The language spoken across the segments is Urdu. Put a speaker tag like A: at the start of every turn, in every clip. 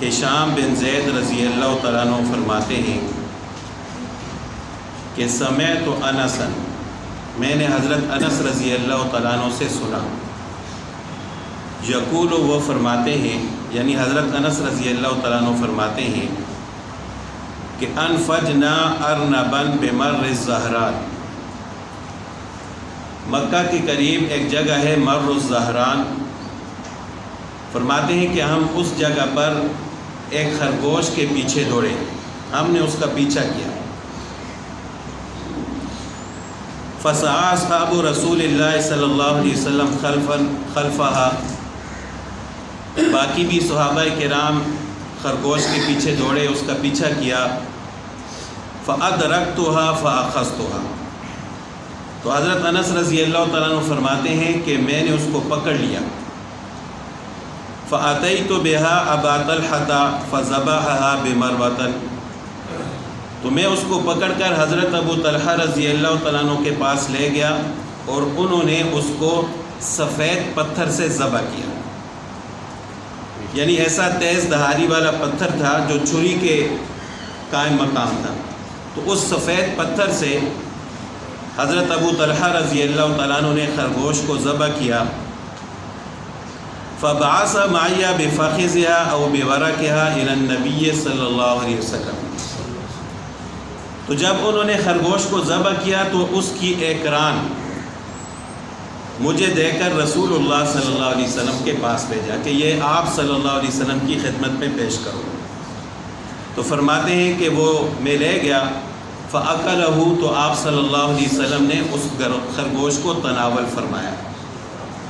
A: ہشام بن زید رضی اللہ تعالیٰ عنہ فرماتے ہیں کہ سمعت انسا، میں نے حضرت انس رضی اللہ تعالیٰ عنہ سے سنا، یقول وہ فرماتے ہیں، یعنی حضرت انس رضی اللہ تعالیٰ عنہ فرماتے ہیں کہ انفجنا ارنبن بمر الزہران، مکہ کے قریب ایک جگہ ہے مر الزہران، فرماتے ہیں کہ ہم اس جگہ پر ایک خرگوش کے پیچھے دوڑے، ہم نے اس کا پیچھا کیا۔ فسعى اصحاب رسول اللہ صلی اللہ علیہ وسلم خلفہا، باقی بھی صحابہ کرام خرگوش کے پیچھے دوڑے، اس کا پیچھا کیا۔ فأدرکتها فأخذتها، تو حضرت انس رضی اللہ تعالیٰ عنہ فرماتے ہیں کہ میں نے اس کو پکڑ لیا۔ فأتيت بها أبا طلحة فذبحها بمروة، تو میں اس کو پکڑ کر حضرت ابو طلحہ رضی اللہ تعالیٰ عنہ کے پاس لے گیا اور انہوں نے اس کو سفید پتھر سے ذبح کیا، یعنی ایسا تیز دھاری والا پتھر تھا جو چھری کے قائم مقام تھا، تو اس سفید پتھر سے حضرت ابو طلحہ رضی اللہ تعالیٰ عنہ نے خرگوش کو ذبح کیا۔ فبعث معي بفخذها او بورقها الى النبي صلی اللہ علیہ وسلم، تو جب انہوں نے خرگوش کو ذبح کیا تو اس کی ایک ران مجھے دے کر رسول اللہ صلی اللہ علیہ وسلم کے پاس بھیجا کہ یہ آپ صلی اللہ علیہ وسلم کی خدمت میں پیش کرو، تو فرماتے ہیں کہ وہ میں لے گیا۔ فَأَكَلَهُ، تو آپ صلی اللہ علیہ وسلم نے اس خرگوش کو تناول فرمایا،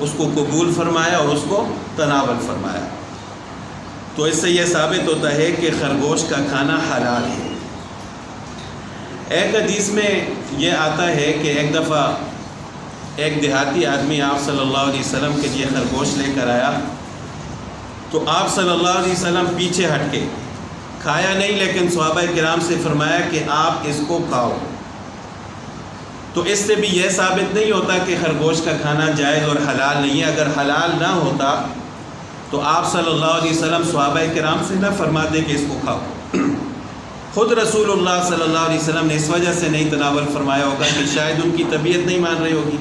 A: اس کو قبول فرمایا اور اس کو تناول فرمایا۔ تو اس سے یہ ثابت ہوتا ہے کہ خرگوش کا کھانا حلال ہے۔ ایک حدیث میں یہ آتا ہے کہ ایک دفعہ ایک دیہاتی آدمی آپ صلی اللہ علیہ وسلم کے لیے خرگوش لے کر آیا، تو آپ صلی اللہ علیہ وسلم پیچھے ہٹ کے کھایا نہیں، لیکن صحابہ کرام سے فرمایا کہ آپ اس کو کھاؤ۔ تو اس سے بھی یہ ثابت نہیں ہوتا کہ خرگوش کا کھانا جائز اور حلال نہیں ہے۔ اگر حلال نہ ہوتا تو آپ صلی اللہ علیہ وسلم صحابہ کرام سے نہ فرماتے کہ اس کو کھاؤ، خود رسول اللہ صلی اللہ علیہ وسلم نے اس وجہ سے نہیں تناول فرمایا ہوگا کہ شاید ان کی طبیعت نہیں مان رہی ہوگی۔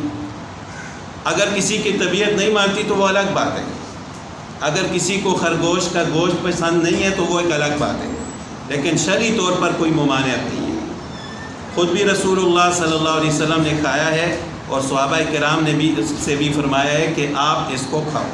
A: اگر کسی کی طبیعت نہیں مانتی تو وہ الگ بات ہے، اگر کسی کو خرگوش کا گوشت پسند نہیں ہے تو وہ ایک الگ بات ہے، لیکن شرعی طور پر کوئی ممانعت نہیں ہے۔ خود بھی رسول اللہ صلی اللہ علیہ وسلم نے کھایا ہے اور صحابہ کرام نے بھی اس سے بھی فرمایا ہے کہ آپ اس کو کھاؤ۔